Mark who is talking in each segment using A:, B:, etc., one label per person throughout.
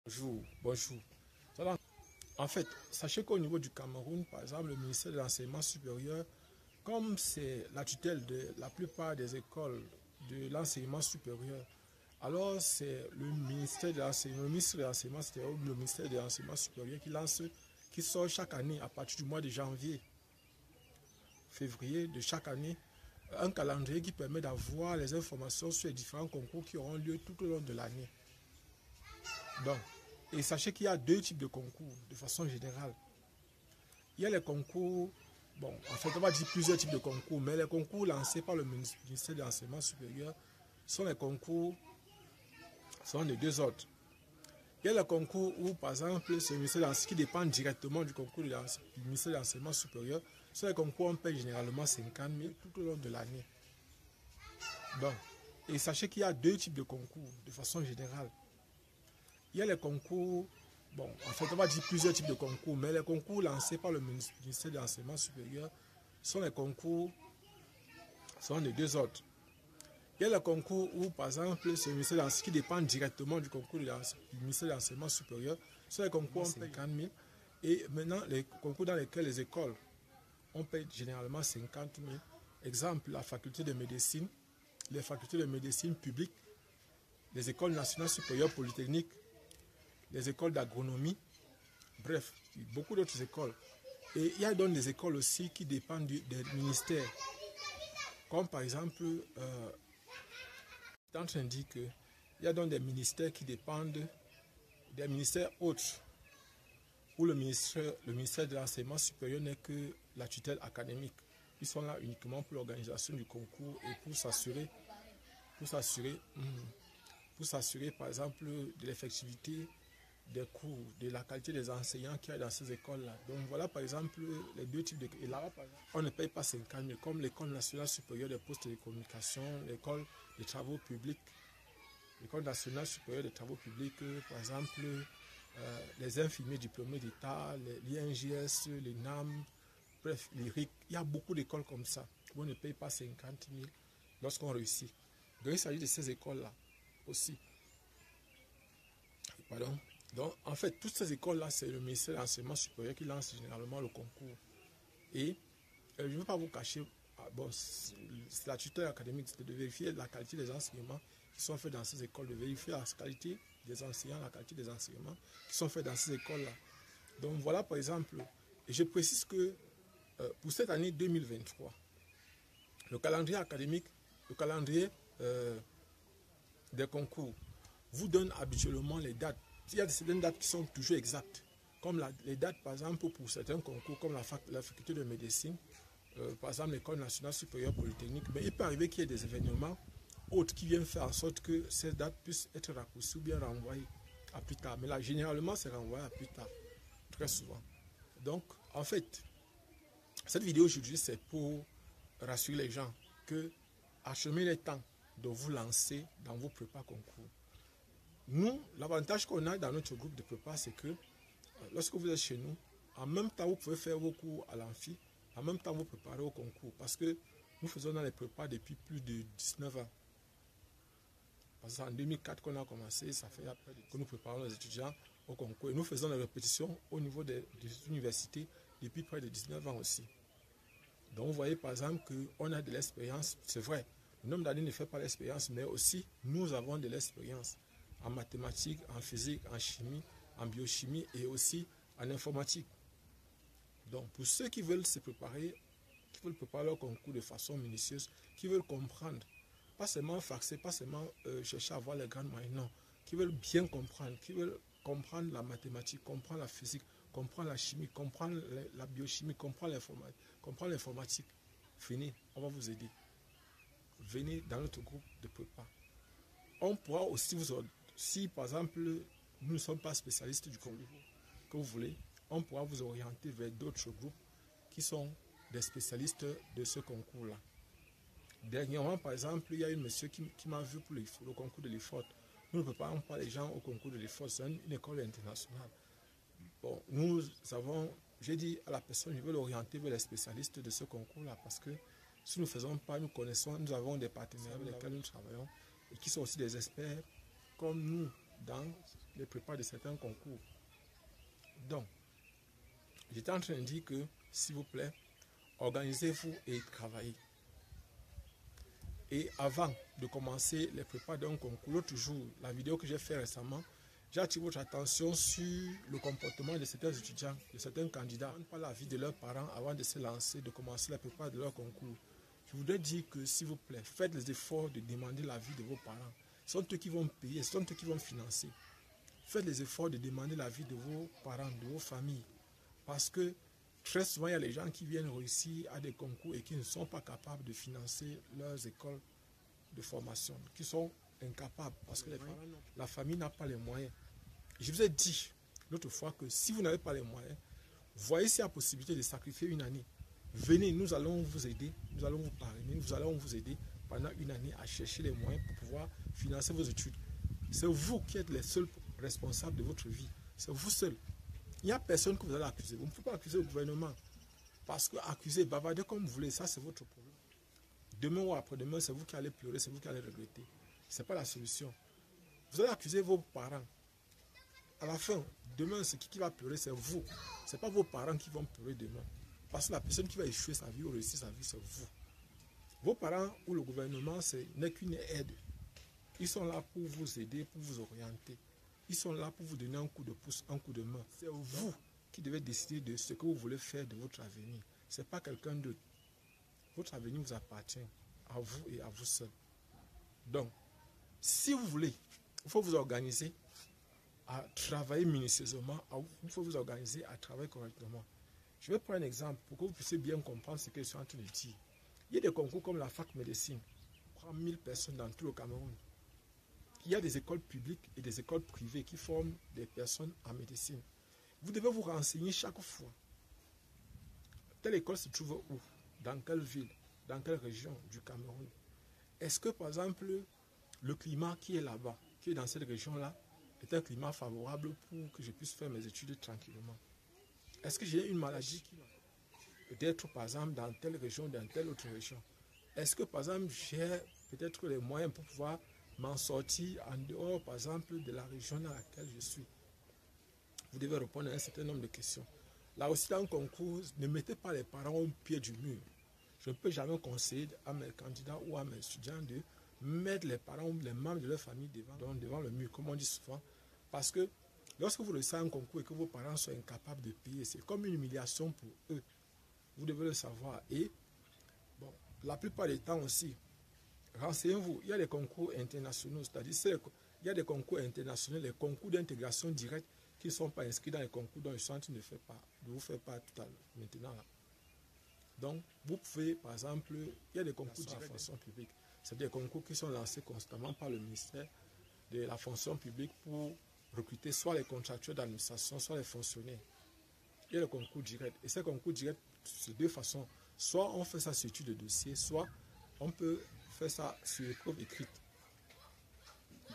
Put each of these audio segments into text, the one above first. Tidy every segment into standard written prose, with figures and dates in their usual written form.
A: Bonjour, bonjour. En fait, sachez qu'au niveau du Cameroun, par exemple, le ministère de l'Enseignement supérieur, comme c'est la tutelle de la plupart des écoles de l'enseignement supérieur, alors c'est le ministère de l'Enseignement, le ministre de l'Enseignement supérieur, le ministère de l'Enseignement supérieur qui sort chaque année, à partir du mois de janvier, février de chaque année, un calendrier qui permet d'avoir les informations sur les différents concours qui auront lieu tout au long de l'année. Donc, et sachez qu'il y a deux types de concours, de façon générale. Il y a les concours, bon, en fait, on va dire plusieurs types de concours, mais les concours lancés par le ministère de l'Enseignement supérieur sont les concours, sont de deux ordres. Il y a les concours où, par exemple, ce ministère qui dépend directement du concours du ministère de l'Enseignement supérieur, sont les concours où on paye généralement 50 000 tout au long de l'année. Donc, et sachez qu'il y a deux types de concours, de façon générale. Il y a les concours, bon, en fait, on va dire plusieurs types de concours, mais les concours lancés par le ministère de l'Enseignement supérieur sont les concours, sont de deux ordres. Il y a les concours où, par exemple, ce ministère qui dépend directement du concours du ministère de l'Enseignement supérieur, sont les concours 50 000. Et maintenant, les concours dans lesquels les écoles, on paye généralement 50 000. Exemple, la faculté de médecine, les facultés de médecine publiques, les écoles nationales supérieures polytechniques, les écoles d'agronomie, bref, beaucoup d'autres écoles. Et il y a donc des écoles aussi qui dépendent des ministères. Comme par exemple, je suis en train de dire qu'il y a donc des ministères qui dépendent des ministères autres, où le ministère de l'Enseignement supérieur n'est que la tutelle académique. Ils sont là uniquement pour l'organisation du concours et pour s'assurer par exemple de l'effectivité des cours, de la qualité des enseignants qu'il y a dans ces écoles-là. Donc voilà par exemple les deux types de... Et là, on ne paye pas 50 000, comme l'École nationale supérieure des postes de communication, l'École des travaux publics, l'École nationale supérieure des travaux publics, par exemple, les infirmiers diplômés d'État, l'INGS, les NAM, bref, l'IRIC. Il y a beaucoup d'écoles comme ça, où on ne paye pas 50 000 lorsqu'on réussit. Donc il s'agit de ces écoles-là aussi. Pardon. Donc, en fait, toutes ces écoles-là, c'est le ministère de l'Enseignement supérieur qui lance généralement le concours. Et je ne veux pas vous cacher, bon, c'est la tutelle académique, c'est de vérifier la qualité des enseignements qui sont faits dans ces écoles, de vérifier la qualité des enseignants, la qualité des enseignements qui sont faits dans ces écoles-là. Donc, voilà, par exemple, et je précise que pour cette année 2023, le calendrier académique, le calendrier des concours, vous donne habituellement les dates. Il y a certaines dates qui sont toujours exactes, comme les dates, par exemple, pour certains concours, comme la faculté de médecine, par exemple, l'École nationale supérieure polytechnique. Mais il peut arriver qu'il y ait des événements autres qui viennent faire en sorte que ces dates puissent être raccourcies ou bien renvoyées à plus tard. Mais là, généralement, c'est renvoyé à plus tard, très souvent. Donc, en fait, cette vidéo aujourd'hui, c'est pour rassurer les gens que achetez le temps de vous lancer dans vos prépas concours. Nous, l'avantage qu'on a dans notre groupe de prépa, c'est que lorsque vous êtes chez nous, en même temps, vous pouvez faire vos cours à l'amphi, en même temps, vous préparez au concours. Parce que nous faisons dans les prépas depuis plus de 19 ans. Parce qu'en 2004 qu'on a commencé, ça fait après que nous préparons les étudiants au concours. Et nous faisons les répétitions au niveau des universités depuis près de 19 ans aussi. Donc, vous voyez par exemple qu'on a de l'expérience, c'est vrai. Le nombre d'années ne fait pas l'expérience, mais aussi nous avons de l'expérience en mathématiques, en physique, en chimie, en biochimie et aussi en informatique. Donc, pour ceux qui veulent se préparer, qui veulent préparer leur concours de façon minutieuse, qui veulent comprendre, pas seulement faxer, pas seulement chercher à avoir les grandes moyennes, non, qui veulent bien comprendre, qui veulent comprendre la mathématique, comprendre la physique, comprendre la chimie, comprendre la biochimie, comprendre l'informatique, venez, on va vous aider. Venez dans notre groupe de prépa. On pourra aussi vous aider. Si par exemple, nous ne sommes pas spécialistes du concours que vous voulez, on pourra vous orienter vers d'autres groupes qui sont des spécialistes de ce concours-là. Dernièrement, par exemple, il y a un monsieur qui m'a vu pour le concours de l'IFOT. Nous ne préparons pas les gens au concours de l'IFOT, c'est une école internationale. Bon, nous avons, j'ai dit à la personne, je veux l'orienter vers les spécialistes de ce concours-là parce que si nous ne faisons pas, nous connaissons, nous avons des partenaires avec lesquels nous travaillons et qui sont aussi des experts comme nous dans les prépas de certains concours. Donc, j'étais en train de dire que, s'il vous plaît, organisez-vous et travaillez. Et avant de commencer les prépas d'un concours, l'autre jour, la vidéo que j'ai fait récemment, j'ai attiré votre attention sur le comportement de certains étudiants, de certains candidats, pas l'avis de leurs parents avant de se lancer, de commencer la prépa de leur concours. Je voudrais dire que, s'il vous plaît, faites les efforts de demander l'avis de vos parents. Ce sont eux qui vont payer, ce sont eux qui vont financer. Faites les efforts de demander l'avis de vos parents, de vos familles. Parce que très souvent, il y a les gens qui viennent réussir à des concours et qui ne sont pas capables de financer leurs écoles de formation, qui sont incapables parce que la famille n'a pas les moyens. Je vous ai dit l'autre fois que si vous n'avez pas les moyens, voyez s'il y a possibilité de sacrifier une année. Venez, nous allons vous aider, nous allons vous parrainer, nous allons vous aider pendant une année à chercher les moyens pour pouvoir financer vos études. C'est vous qui êtes les seuls responsables de votre vie. C'est vous seul. Il n'y a personne que vous allez accuser. Vous ne pouvez pas accuser le gouvernement. Parce que accuser, bavarder comme vous voulez, ça c'est votre problème. Demain ou après-demain, c'est vous qui allez pleurer, c'est vous qui allez regretter. Ce n'est pas la solution. Vous allez accuser vos parents. À la fin, demain, ce qui va pleurer, c'est vous. Ce n'est pas vos parents qui vont pleurer demain. Parce que la personne qui va échouer sa vie ou réussir sa vie, c'est vous. Vos parents ou le gouvernement, ce n'est qu'une aide. Ils sont là pour vous aider, pour vous orienter. Ils sont là pour vous donner un coup de pouce, un coup de main. C'est vous qui devez décider de ce que vous voulez faire de votre avenir. Ce n'est pas quelqu'un d'autre. Votre avenir vous appartient à vous et à vous seul. Donc, si vous voulez, il faut vous organiser à travailler minutieusement, il faut vous organiser à travailler correctement. Je vais prendre un exemple pour que vous puissiez bien comprendre ce que je suis en train de dire. Il y a des concours comme la fac médecine, on prend 1000 personnes dans tout le Cameroun. Il y a des écoles publiques et des écoles privées qui forment des personnes en médecine. Vous devez vous renseigner chaque fois. Telle école se trouve où? Dans quelle ville? Dans quelle région du Cameroun? Est-ce que, par exemple, le climat qui est là-bas, qui est dans cette région-là, est un climat favorable pour que je puisse faire mes études tranquillement? Est-ce que j'ai une maladie qui peut-être, par exemple, dans telle région, dans telle autre région? Est-ce que, par exemple, j'ai peut-être les moyens pour pouvoir m'en sortir en dehors, par exemple, de la région dans laquelle je suis? Vous devez répondre à un certain nombre de questions. Là aussi, dans le concours, ne mettez pas les parents au pied du mur. Je ne peux jamais conseiller à mes candidats ou à mes étudiants de mettre les parents ou les membres de leur famille devant le mur, comme on dit souvent. Parce que lorsque vous réussissez un concours et que vos parents sont incapables de payer, c'est comme une humiliation pour eux. Vous devez le savoir. Et bon, la plupart des temps aussi, renseignez-vous, il y a des concours internationaux, c'est-à-dire il y a des concours internationaux, les concours d'intégration directe qui ne sont pas inscrits dans les concours dont je suis en train de vous faire part tout à l'heure, maintenant là. Donc, vous pouvez, par exemple, il y a des concours de la fonction publique. C'est des concours qui sont lancés constamment par le ministère de la fonction publique pour recruter soit les contractuels d'administration, soit les fonctionnaires. Il y a le concours direct. Et ces concours directs, c'est deux façons. Soit on fait ça sur étude de dossier, soit on peut faire ça sur épreuve écrite.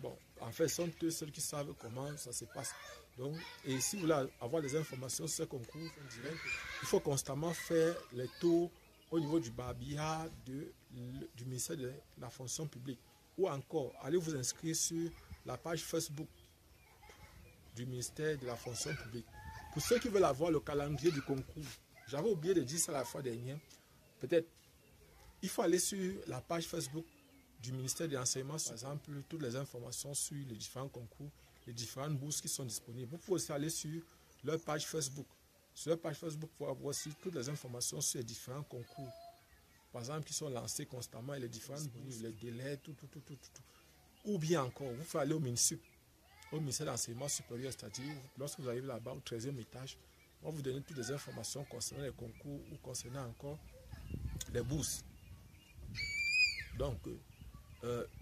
A: Bon, en fait, ce sont eux seuls qui savent comment ça se passe. Donc, et si vous voulez avoir des informations sur ce concours direct, il faut constamment faire les tours au niveau du barbillard du ministère de la fonction publique. Ou encore, allez vous inscrire sur la page Facebook du ministère de la fonction publique. Pour ceux qui veulent avoir le calendrier du concours, j'avais oublié de dire ça la fois dernière, peut-être, il faut aller sur la page Facebook du ministère de l'enseignement, par exemple, toutes les informations sur les différents concours, les différentes bourses qui sont disponibles. Vous pouvez aussi aller sur leur page Facebook. Sur leur page Facebook, vous pouvez avoir aussi toutes les informations sur les différents concours, par exemple, qui sont lancés constamment, et les différentes bourses, les délais, tout. Ou bien encore, vous pouvez aller au ministère de l'enseignement supérieur, c'est-à-dire, lorsque vous arrivez là-bas au 13e étage, on va vous donner toutes les informations concernant les concours ou concernant encore les bourses. Donc,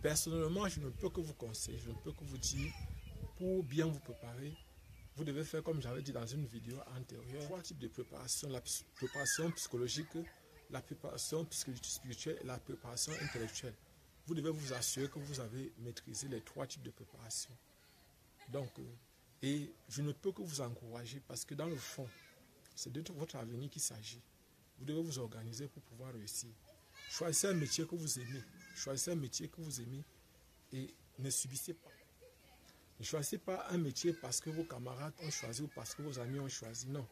A: personnellement, je ne peux que vous conseiller, je ne peux que vous dire, pour bien vous préparer, vous devez faire comme j'avais dit dans une vidéo antérieure, 3 types de préparation: la préparation psychologique, la préparation spirituelle et la préparation intellectuelle. Vous devez vous assurer que vous avez maîtrisé les 3 types de préparation. Donc, et je ne peux que vous encourager parce que dans le fond, c'est de votre avenir qu'il s'agit. Vous devez vous organiser pour pouvoir réussir. Choisissez un métier que vous aimez. Choisissez un métier que vous aimez et ne subissez pas. Ne choisissez pas un métier parce que vos camarades ont choisi ou parce que vos amis ont choisi. Non.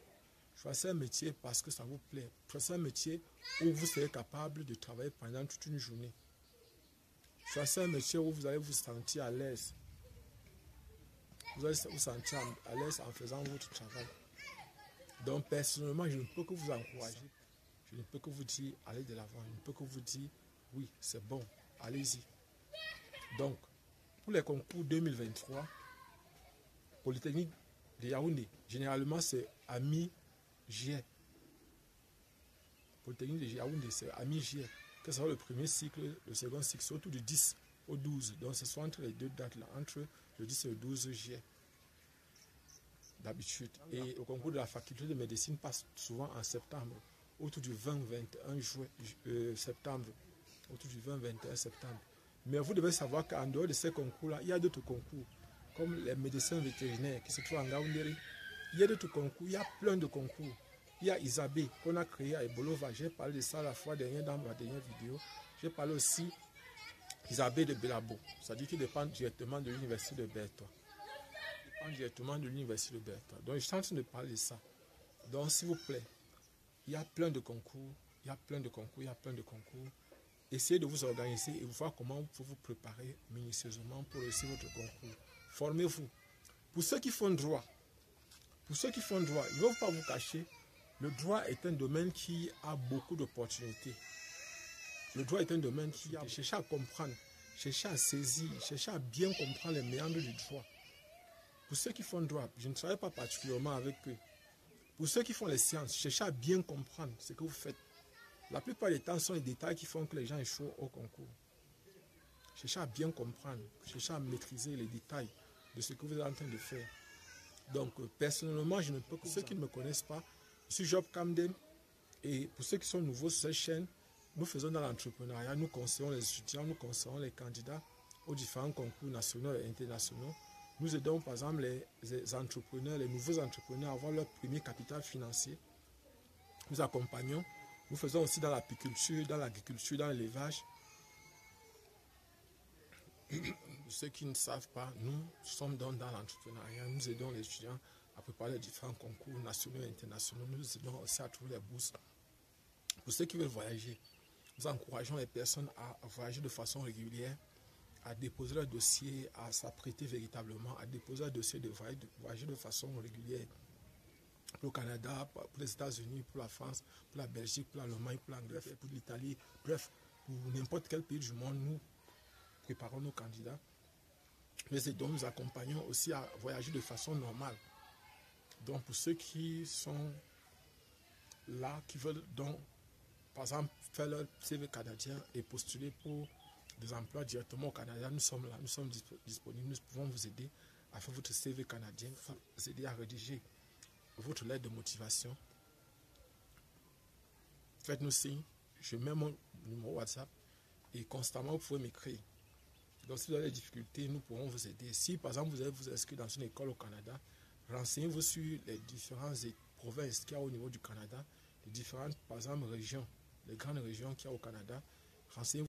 A: Choisissez un métier parce que ça vous plaît. Choisissez un métier où vous serez capable de travailler pendant toute une journée. Choisissez un métier où vous allez vous sentir à l'aise. Vous allez vous sentir à l'aise en faisant votre travail. Donc personnellement, je ne peux que vous encourager. Je ne peux que vous dire, allez de l'avant. Je ne peux que vous dire, oui, c'est bon, allez-y. Donc, pour les concours 2023, Polytechnique de Yaoundé, généralement c'est à mi-juillet. Polytechnique de Yaoundé, c'est à mi-juillet. Que ce soit le premier cycle, le second cycle, c'est autour du 10 au 12. Donc, ce soit entre les deux dates-là, entre le 10 et le 12 juillet. D'habitude. Et le concours de la faculté de médecine passe souvent en septembre, autour du 20-21 septembre. Autour du 20-21 septembre. Mais vous devez savoir qu'en dehors de ces concours-là, il y a d'autres concours, comme les médecins vétérinaires qui se trouvent en Gaoundéry. Il y a d'autres concours, il y a plein de concours. Il y a Isabé qu'on a créé à Ebolova. J'ai parlé de ça la fois dernière dans ma dernière vidéo. J'ai parlé aussi Isabé de Belabo. C'est-à-dire qu'il dépend directement de l'université de Berthoud. Directement de l'université de Berthoud. Donc je suis en train de parler de ça. Donc s'il vous plaît, il y a plein de concours, il y a plein de concours, il y a plein de concours. Essayez de vous organiser et voir comment vous pouvez vous préparer minutieusement pour réussir votre concours. Formez-vous. Pour ceux qui font droit, je ne veux pas vous cacher, le droit est un domaine qui a beaucoup d'opportunités. Le droit est un domaine qui a cherché à comprendre, chercher à saisir, chercher à bien comprendre les méandres du droit. Pour ceux qui font droit, je ne travaille pas particulièrement avec eux. Pour ceux qui font les sciences, cherchez à bien comprendre ce que vous faites. La plupart des temps, ce sont les détails qui font que les gens échouent au concours. Cherchez à bien comprendre, cherchez à maîtriser les détails de ce que vous êtes en train de faire. Donc, personnellement, je ne peux que... Pour ceux qui ne me connaissent pas, je suis Job Camden. Et pour ceux qui sont nouveaux sur cette chaîne, nous faisons dans l'entrepreneuriat, nous conseillons les étudiants, nous conseillons les candidats aux différents concours nationaux et internationaux. Nous aidons par exemple les entrepreneurs, les nouveaux entrepreneurs à avoir leur premier capital financier. Nous accompagnons. Nous faisons aussi dans l'apiculture, dans l'agriculture, dans l'élevage. Ceux qui ne savent pas, nous sommes dans l'entrepreneuriat. Nous aidons les étudiants à préparer les différents concours nationaux et internationaux. Nous aidons aussi à trouver les bourses. Pour ceux qui veulent voyager, nous encourageons les personnes à voyager de façon régulière, à déposer leur dossier, à s'apprêter véritablement, à déposer leur dossier de voyager de façon régulière. Pour le Canada, pour les États-Unis, pour la France, pour la Belgique, pour l'Allemagne, pour l'Angleterre, pour l'Italie, bref, pour n'importe quel pays du monde, nous préparons nos candidats. Mais donc nous accompagnons aussi à voyager de façon normale. Donc pour ceux qui sont là, qui veulent donc, par exemple, faire leur CV canadien et postuler pour des emplois directement au Canada, nous sommes là, nous sommes disponibles, nous pouvons vous aider à faire votre CV canadien, vous aider à rédiger votre lettre de motivation. Faites-nous signe, je mets mon numéro WhatsApp et constamment vous pouvez m'écrire. Donc si vous avez des difficultés, nous pourrons vous aider. Si par exemple vous allez vous inscrire dans une école au Canada, renseignez-vous sur les différentes provinces qu'il y a au niveau du Canada, les différentes par exemple régions, les grandes régions qu'il y a au Canada. Renseignez-vous